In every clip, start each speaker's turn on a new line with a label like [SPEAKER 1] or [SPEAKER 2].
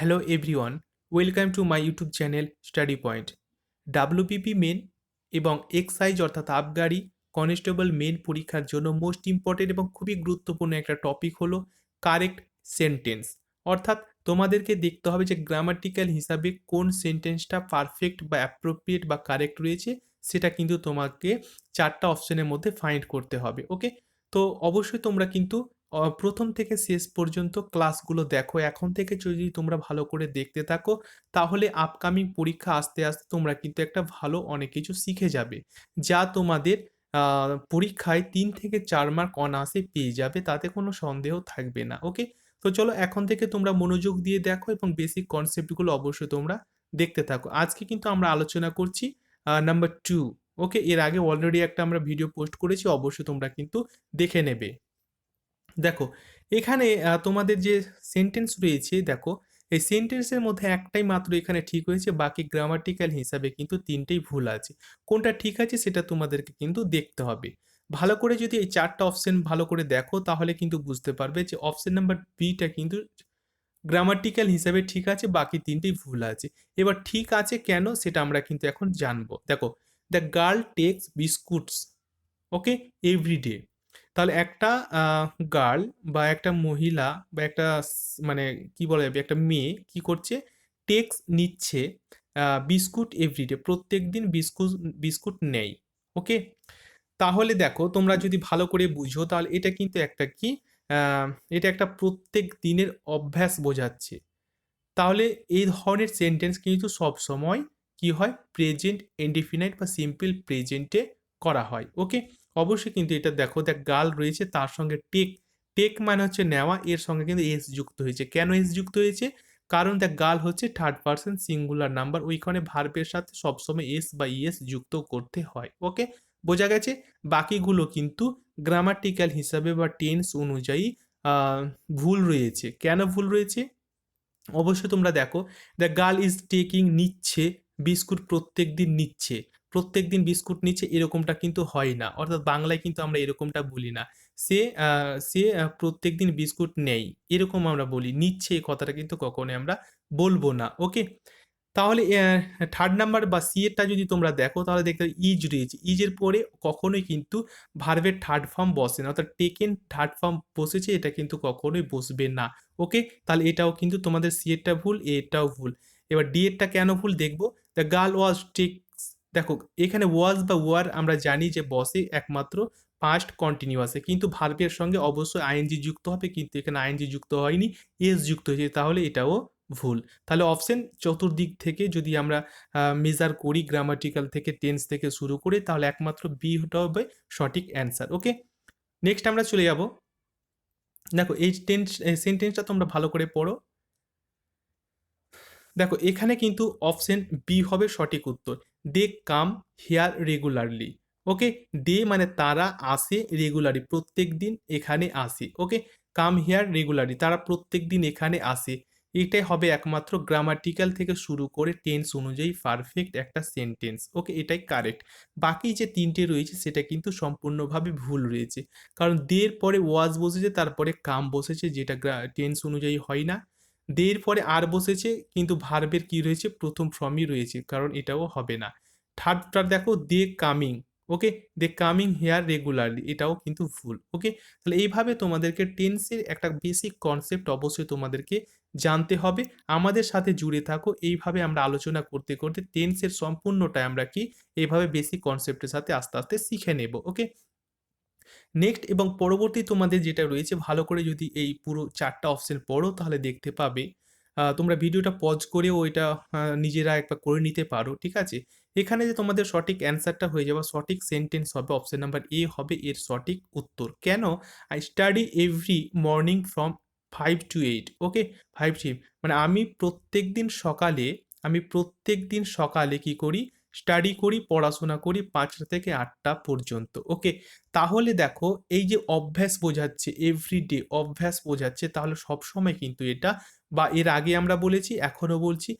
[SPEAKER 1] Hello everyone, welcome to my YouTube channel Study Point. WPP men এবং excise অর্থাৎ আবগারি constable main পরীক্ষার জন্য মোস্ট ইম্পর্টেন্ট এবং খুবই গুরুত্বপূর্ণ একটা টপিক হলো কারেক্ট সেন্টেন্স। অর্থাৎ তোমাদেরকে দেখতে হবে যে গ্রামাটিক্যাল হিসাবে কোন সেন্টেন্সটা পারফেক্ট বা অ্যাপ্রোপ্রিয়েট বা কারেক্ট রয়েছে, সেটা কিন্তু তোমাকে চারটা অপশনের মধ্যে ফাইন্ড করতে হবে। ওকে, তো অবশ্যই তোমরা কিন্তু প্রথম থেকে শেষ পর্যন্ত ক্লাসগুলো দেখো। এখন থেকে যদি তোমরা ভালো করে দেখতে থাকো, তাহলে আপকামিং পরীক্ষা আসতে আসতে তোমরা কিন্তু একটা ভালো অনেক কিছু শিখে যাবে, যা তোমাদের পরীক্ষায় ৩ থেকে ৪ মার্ক অনায়াসে পেয়ে যাবে, তাতে কোনো সন্দেহ থাকবে না। ওকে, তো চলো এখন থেকে তোমরা মনোযোগ দিয়ে দেখো এবং বেসিক কনসেপ্টগুলো অবশ্যই তোমরা দেখতে থাকো। আজকে কিন্তু আমরা আলোচনা করছি নাম্বার 2। ওকে, এর আগে অলরেডি একটা আমরা ভিডিও পোস্ট করেছি, অবশ্যই তোমরা কিন্তু দেখে নেবে। দেখো, এখানে তোমাদের যে সেন্টেন্স রয়েছে, দেখো এই সেন্টেন্সের মধ্যে একটাই মাত্র এখানে ঠিক হয়েছে, বাকি গ্রামাটিক্যাল হিসাবে কিন্তু ৩টেই ভুল আছে। কোনটা ঠিক আছে সেটা তোমাদেরকে কিন্তু দেখতে হবে। ভালো করে যদি এই ৪টা অপশন ভালো করে দেখো, তাহলে কিন্তু বুঝতে পারবে যে অপশন নাম্বার বিটা কিন্তু গ্রামাটিক্যাল হিসাবে ঠিক আছে, বাকি ৩টেই ভুল আছে। এবার ঠিক আছে কেন সেটা আমরা কিন্তু এখন জানবো। দেখো, the girl takes biscuits okay everyday. তাহলে একটা গার্ল বা একটা মহিলা বা একটা মানে কি বলা যাবে, একটা মেয়ে কি করছে, টেক্স নিচ্ছে বিস্কুট এভরিডে, প্রত্যেক দিন বিস্কুট বিস্কুট নেয়। ওকে, তাহলে দেখো তোমরা যদি ভালো করে বুঝো, তাহলে এটা কিন্তু একটা কি, আহ, এটা একটা প্রত্যেক দিনের অভ্যাস বোঝাচ্ছে। তাহলে এই ধরনের সেন্টেন্স কিন্তু সব সময় কি হয়, প্রেজেন্ট ইনডিফিনাইট বা সিম্পল প্রেজেন্টে করা হয়। ওকে, অবশ্যই কিন্তু এটা দেখো, দেখ গার্ল রয়েছে, তার সঙ্গে টেক, টেক মানে হচ্ছে নেওয়া, এর সঙ্গে কিন্তু এস যুক্ত হয়েছে। কেন এস যুক্ত হয়েছে? কারণ দেখ গার্ল হচ্ছে থার্ড পার্সন সিঙ্গুলার নাম্বার, ওইখানে ভার্বের সাথে সবসময় এস বা ইএস যুক্ত করতে হয়। ওকে, বোঝা গেছে? বাকিগুলো কিন্তু গ্রামাটিক্যাল হিসাবে বা টেন্স অনুযায়ী আহ, ভুল রয়েছে। কেন ভুল রয়েছে অবশ্যই তোমরা দেখো, দ্য গার্ল ইজ টেকিং নিচ্ছে বিস্কুট, প্রত্যেক দিন নিচ্ছে, প্রত্যেক দিন বিস্কুট নিচ্ছে এরকমটা কিন্তু হয় না। অর্থাৎ বাংলায় কিন্তু আমরা এরকমটা বলি না। সে প্রত্যেক দিন বিস্কুট নেই, এরকম আমরা বলি। নিচ্ছে এই কথাটা কিন্তু কখনোই আমরা বলবো না। ওকে, তাহলে থার্ড নাম্বার বা সি এরটা যদি তোমরা দেখো, তাহলে দেখতে ইজ রয়েছে, ইজের পরে কখনোই কিন্তু ভার্বের থার্ড ফর্ম বসে না, অর্থাৎ টেকেন থার্ড ফর্ম বসেছে, এটা কিন্তু কখনোই বসবে না। ওকে, তাহলে এটাও কিন্তু তোমাদের সি এরটা ভুল, এটাও ভুল। এবার ডি এরটা কেন ভুল দেখবো, দ্য গার্ল ওয়াজ টেক্স। দেখো, এখানে ওয়াজ বা ওয়ার আমরা জানি যে বসে একমাত্র পাস্ট কন্টিনিউয়াসে, কিন্তু ভার্বের সঙ্গে অবশ্যই আইএনজি যুক্ত হবে, কিন্তু এখানে আইএনজি যুক্ত হয়নি, এস যুক্ত হয়েছে, তাহলে এটাও ভুল। তাহলে অপশন চতুর্দিক থেকে যদি আমরা মেজার করি, গ্রামাটিক্যাল থেকে টেন্স থেকে শুরু করে, তাহলে একমাত্র বিটা হবে সঠিক অ্যান্সার। ওকে, নেক্সট আমরা চলে যাব। দেখো এই সেন্টেন্সটা তোমরা ভালো করে পড়ো। দেখো এখানে কিন্তু অপশন বি হবে সঠিক উত্তর। দে কাম হেয়ার রেগুলারলি। ওকে, দে মানে তারা আসে, রেগুলারলি প্রত্যেক দিন এখানে আসে। ওকে, কাম হেয়ার রেগুলারলি, তারা প্রত্যেক দিন এখানে আসে। এটাই হবে একমাত্র গ্রামাটিক্যাল থেকে শুরু করে টেন্স অনুযায়ী পারফেক্ট একটা সেন্টেন্স। ওকে, এটাই কারেক্ট। বাকি যে 3টে রয়েছে সেটা কিন্তু সম্পূর্ণভাবে ভুল রয়েছে। কারণ দের পরে ওয়াজ বসেছে, তারপরে কাম বসেছে, যেটা টেন্স অনুযায়ী হয় না। দের পরে আর বসেছে, কিন্তু ভার্বের কি রয়েছে, প্রথম ফর্মই রয়েছে, কারণ এটাও হবে না। থার্ডটা দেখো, they coming. Okay, they coming here regularly, এটাও কিন্তু ভুল। ওকে, তাহলে এইভাবে তোমাদেরকে টেন্সের একটা বেসিক কনসেপ্ট অবশ্যই তোমাদেরকে জানতে হবে। আমাদের সাথে জুড়ে থাকো, এইভাবে আমরা আলোচনা করতে করতে টেন্সের সম্পূর্ণটাই আমরা কি এইভাবে বেসিক কনসেপ্টের সাথে আস্তে আস্তে শিখে নেব। ওকে, নেক্সট এবং পরবর্তী তোমাদের যেটা রয়েছে, ভালো করে যদি এই পুরো 4টা অপশন পড়ো, তাহলে দেখতে পাবে। তোমরা ভিডিওটা পজ করেও এটা নিজেরা একবার করে নিতে পারো, ঠিক আছে? এখানে যে তোমাদের সঠিক অ্যান্সারটা হয়ে যাবে, সঠিক সেন্টেন্স হবে অপশন নাম্বার এ হবে এর সঠিক উত্তর। কেন? I study every morning from 5 to 8। Okay, 5 to 8 মানে আমি প্রত্যেক দিন সকালে কি করি, স্টাডি করি, পড়াশোনা করি 5টা থেকে 8টা পর্যন্ত। ওকে, তাহলে দেখো এই যে অভ্যাস বোঝাচ্ছে, এভরিডে অভ্যাস বোঝাচ্ছে, তাহলে সবসময় কিন্তু এটা, বা এর আগে আমরা বলেছি এখনো বলছি,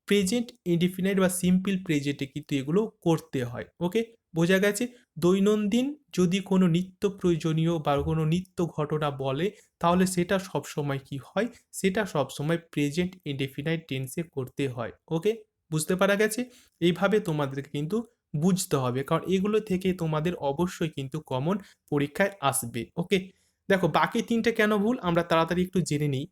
[SPEAKER 1] প্রেজেন্ট ইনডিফিনাইট বা সিম্পল প্রেজেন্টে কিন্তু এগুলো করতে হয়। ওকে, বোঝা গেছে? দৈনন্দিন যদি কোনো নিত্য প্রয়োজনীয় বা কোনো নিত্য ঘটনা বলে তাহলে সেটা সবসময় কি হয়? সেটা সবসময় প্রেজেন্ট ইনডেফিনাইট টেন্সে করতে হয়। ওকে? বুঝতে পারা গেছে? এইভাবে তোমাদেরকে কিন্তু বুঝতে হবে। কারণ এগুলো থেকে তোমাদের অবশ্যই কিন্তু কমন পরীক্ষায় আসবে। ওকে? দেখো বাকি ৩ টে কেন ভুল আমরা তাড়াতাড়ি একটু জেনে নিই।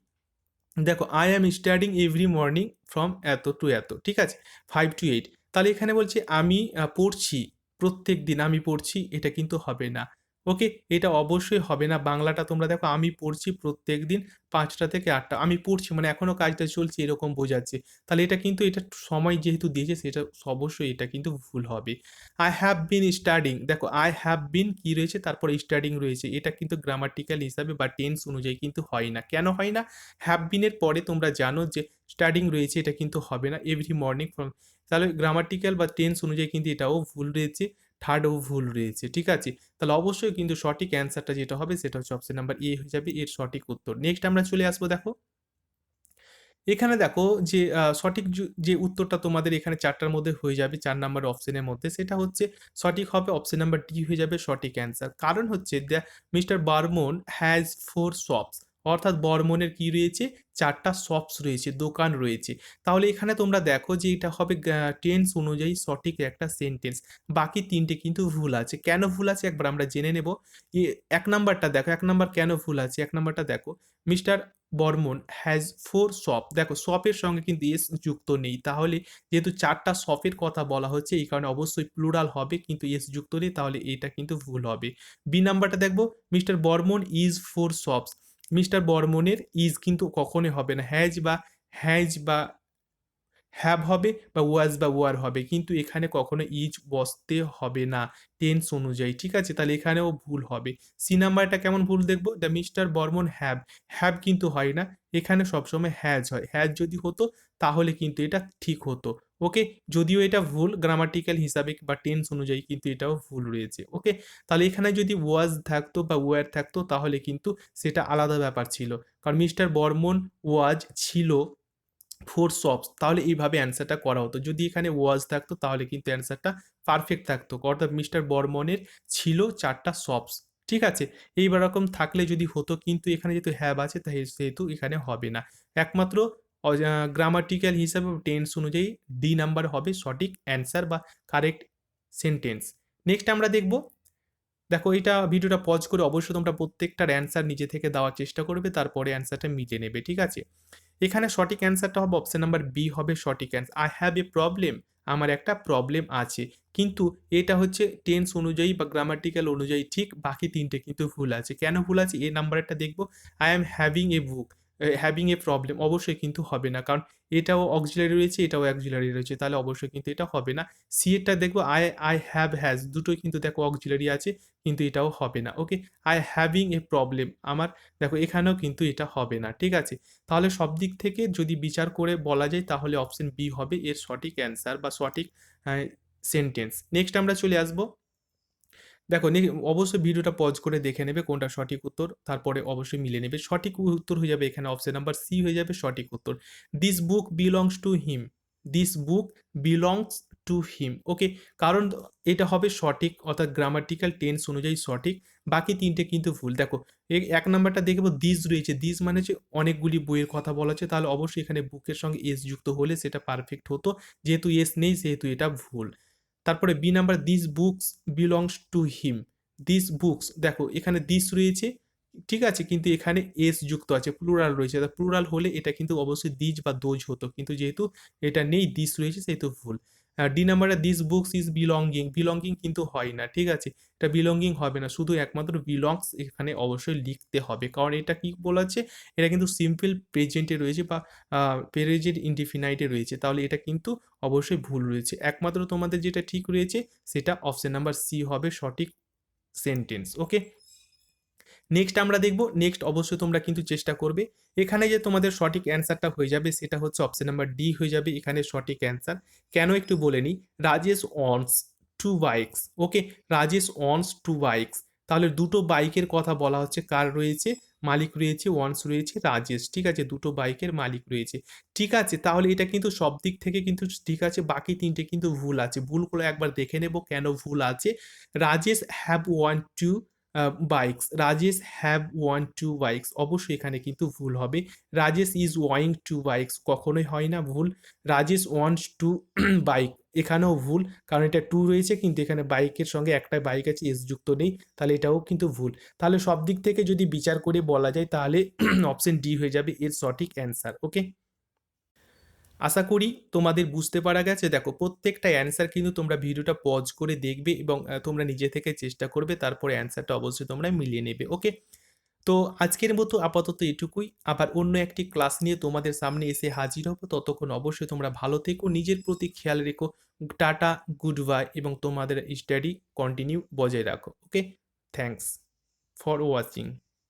[SPEAKER 1] দেখো I am studying every morning from এত টু এত। ঠিক আছে? 5 to 8 তাহলে এখানে বলছি আমি পড়ছি। প্রত্যেকদিন আমি পড়ছি এটা কিন্তু হবে না। ওকে? এটা অবশ্যই হবে না। বাংলাটা তোমরা দেখো আমি পড়ছি প্রত্যেকদিন ৫টা থেকে ৮টা। আমি পড়ছি মানে এখনো কাজটা চলছে এরকম বোঝাচ্ছে। তাহলে এটা কিন্তু এটা সময় যেহেতু দিয়েছে সেটা অবশ্যই এটা কিন্তু ভুল হবে। I have been studying দেখো I have been কি রয়েছে তারপরে studying রয়েছে। এটা কিন্তু গ্রামাটিক্যাল হিসাবে বা টেন্স অনুযায়ী কিন্তু হয় না। কেন হয় না? হ্যাভ বিন এর পরে তোমরা জানো যে স্টাডিং রয়েছে এটা কিন্তু হবে না এভরি মর্নিং ফ্রম তাহলে গ্রামাটিক্যাল বা টেন্স অনুযায়ী কিন্তু এটাও ভুল রয়েছে থার্ডও ভুল রয়েছে ঠিক আছে তাহলে অবশ্যই কিন্তু সঠিক অ্যান্সারটা যেটা হবে সেটা হচ্ছে অপশন নাম্বার এ হয়ে যাবে এর সঠিক উত্তর নেক্সট আমরা চলে আসবো দেখো এখানে দেখো যে সঠিক যে উত্তরটা তোমাদের এখানে ৪ টার মধ্যে হয়ে যাবে ৪ নাম্বার অপশনের মধ্যে সেটা হচ্ছে সঠিক হবে অপশন নাম্বার ডি হয়ে যাবে সঠিক অ্যান্সার। কারণ হচ্ছে মিস্টার বর্মন হ্যাজ 4 শপস অর্থাৎ বর্মনের কি রয়েছে ৪ টা শপস রয়েছে, দোকান রয়েছে। তাহলে এখানে তোমরা দেখো যে এটা হবে টেন্স অনুযায়ী সঠিক একটা সেন্টেন্স। বাকি ৩ টে কিন্তু ভুল আছে। কেন ভুল আছে একবার আমরা জেনে নেব। ১ নাম্বারটা দেখো ১ নাম্বার কেন ভুল আছে? ১ নাম্বারটা দেখো মিস্টার বর্মন হ্যাজ 4 শপ দেখো শপের সঙ্গে কিন্তু এস যুক্ত নেই তাহলে যেহেতু ৪টা শপের কথা বলা হচ্ছে এই কারণে অবশ্যই প্লুরাল হবে কিন্তু এস যুক্ত নেই তাহলে এটা কিন্তু ভুল হবে। বি নাম্বারটা দেখবো Mr Barman is 4 shops Mr বর্মনের ইজ কিন্তু কখনোই হবে না হ্যাজ বা হ্যাভ হবে বা ওয়াজ বা ওয়ার হবে কিন্তু এখানে কখনো ইজ বসতে হবে না টেন্স অনুযায়ী ঠিক আছে তাহলে এখানেও ভুল হবে। সি নাম্বারটা কেমন ভুল দেখবো দ্য মিস্টার বর্মন হ্যাভ কিন্তু হয় না এখানে সবসময় হ্যাজ হয় হ্যাজ যদি হতো তাহলে কিন্তু এটা ঠিক হতো। ওকে যদিও এটা ভুল গ্রামাটিক্যাল হিসাবে বা টেন্স অনুযায়ী কিন্তু এটাও ভুল রয়েছে। ওকে তাহলে এখানে যদি ওয়াজ থাকতো বা ওয়ার থাকতো তাহলে কিন্তু সেটা আলাদা ব্যাপার ছিল কারণ মিস্টার বর্মন ওয়াজ ছিল 4 শপস তাহলে এইভাবে অ্যান্সারটা করা হতো। যদি এখানে ওয়াজ থাকতো তাহলে কিন্তু অ্যান্সারটা পারফেক্ট থাকতো। অর্থাৎ মিস্টার বর্মনের ছিল ৪ টা শপস। ঠিক আছে? এইবার এরকম থাকলে যদি হতো কিন্তু এখানে যেহেতু হ্যাভ আছে তাই সেহেতু এখানে হবে না। একমাত্র গ্রামাটিক্যাল হিসাবে টেন্স অনুযায়ী ডি নাম্বার হবে সঠিক অ্যান্সার বা কারেক্ট সেন্টেন্স। নেক্সট আমরা দেখব দেখো এটা ভিডিওটা পজ করে অবশ্যই তোমরা প্রত্যেকটার অ্যান্সার নিজে থেকে দেওয়ার চেষ্টা করবে তারপরে অ্যান্সারটা মিলিয়ে নেবে। ঠিক আছে? এখানে সঠিক অ্যান্সারটা হবে অপশন নাম্বার বি হবে সঠিক answer. I have a problem আমার একটা প্রবলেম আছে। কিন্তু এটা হচ্ছে টেন্স অনুযায়ী বা গ্রামাটিক্যাল অনুযায়ী ঠিক বাকি ৩ টে কিন্তু ভুল আছে। কেন ভুল আছে? এ নাম্বারেরটা দেখব I am having a book having a problem অবশ্যই কিন্তু হবে না। কারণ এটাও অক্সিলারি রয়েছে, এটাও অক্সিলারি রয়েছে। তাহলে অবশ্যই কিন্তু এটা হবে না। সি এরটা দেখব আই হ্যাভ হ্যাজ দুটোই কিন্তু দেখো অক্সিলারি আছে কিন্তু এটাও হবে না। ওকে? আই হ্যাভিং এ প্রবলেম আমার দেখো এখানেও কিন্তু এটা হবে না। ঠিক আছে? তাহলে সব দিক থেকে যদি বিচার করে বলা যায় তাহলে অপশন বি হবে এর সঠিক অ্যান্সার বা সঠিক সেন্টেন্স। নেক্সট আমরা চলে আসবো দেখো অবশ্যই ভিডিওটা পজ করে দেখে নেবে কোনটা সঠিক উত্তর তারপরে অবশ্যই মিলে নেবে সঠিক উত্তর হয়ে যাবে এখানে অপশন নাম্বার সি হয়ে যাবে সঠিক উত্তর। This book belongs to him this book belongs to him okay কারণ এটা হবে সঠিক অর্থাৎ গ্রামাটিক্যাল টেন্স অনুযায়ী সঠিক বাকি ৩ টে কিন্তু ভুল। দেখো ১ নাম্বারটা দেখবো দিস রয়েছে দিস মানে হচ্ছে অনেকগুলি বইয়ের কথা বলা হচ্ছে তাহলে অবশ্যই এখানে বুকের সঙ্গে এস যুক্ত হলে সেটা পারফেক্ট হতো যেহেতু এস নেই সেহেতু এটা ভুল। তারপরে B number this books belongs to him this books দেখো এখানে দিস রয়েছে ঠিক আছে কিন্তু এখানে এস যুক্ত আছে প্লুরাল রয়েছে প্লুরাল হলে এটা কিন্তু অবশ্যই দিজ বা দোজ হতো কিন্তু যেহেতু এটা নেই দিস রয়েছে সেহেতু ভুল। ডি নাম্বারে this books is belonging belonging কিন্তু হয় না ঠিক আছে এটা বিলঙ্গিং হবে না শুধু একমাত্র বিলংস এখানে অবশ্যই লিখতে হবে কারণ এটা কি বলা আছে এটা কিন্তু সিম্পল প্রেজেন্টে রয়েছে বা প্রেজেন্ট ইনডিফিনাইটে রয়েছে তাহলে এটা কিন্তু অবশ্যই ভুল রয়েছে একমাত্র তোমাদের যেটা ঠিক রয়েছে সেটা অপশন নাম্বার সি হবে সঠিক সেন্টেন্স। ওকে নেক্সট আমরা দেখব নেক্সট অবশ্যই তোমরা কিন্তু চেষ্টা করবে এখানে যে তোমাদের সঠিক অ্যান্সারটা হয়ে যাবে সেটা হচ্ছে অপশন নাম্বার ডি হয়ে যাবে এখানে সঠিক অ্যান্সার। কেন একটু বলে নিই রাজেশ অনস টু বাইকস ওকে রাজেশ অনস টু বাইকস তাহলে দুটো বাইকের কথা বলা হচ্ছে কার রয়েছে মালিক রয়েছে, ওয়ান্স রয়েছে, রাজেশ। ঠিক আছে? দুটো বাইকের মালিক রয়েছে। ঠিক আছে, তাহলে এটা কিন্তু সব দিক থেকে কিন্তু ঠিক আছে। বাকি ৩ টে কিন্তু ভুল আছে। ভুলগুলো একবার দেখে নেব কেন ভুল আছে। Rajesh have one two bikes. Rajesh have one two bikes. অবশ্যই এখানে কিন্তু ভুল হবে। Rajesh is owing two bikes. কখনোই হয় না, ভুল। Rajesh wants to bike. এখানেও ভুল। কারণ এটা টু রয়েছে কিন্তু এখানে বাইকের সঙ্গে একটা বাইক আছে, এস যুক্ত নেই। তাহলে এটাও কিন্তু ভুল। তাহলে সব দিক থেকে যদি বিচার করে বলা যায় তাহলে অপশন ডি হয়ে যাবে এর সঠিক অ্যান্সার। ওকে? আশা করি তোমাদের বুঝতে পারা গেছে। দেখো প্রত্যেকটা অ্যান্সার কিন্তু তোমরা ভিডিওটা পজ করে দেখবে এবং তোমরা নিজে থেকে চেষ্টা করবে। তারপরে অ্যান্সারটা অবশ্যই তোমরা মিলিয়ে নেবে। ওকে? তো আজকের মতো আপাতত এটুকুই। আবার অন্য একটি ক্লাস নিয়ে তোমাদের সামনে এসে হাজির হব। ততক্ষণ অবশ্যই তোমরা ভালো থেকো, নিজের প্রতি খেয়াল রেখো। টাটা, গুড বাই এবং তোমাদের স্টাডি কন্টিনিউ বজায় রাখো। ওকে? Thanks for watching.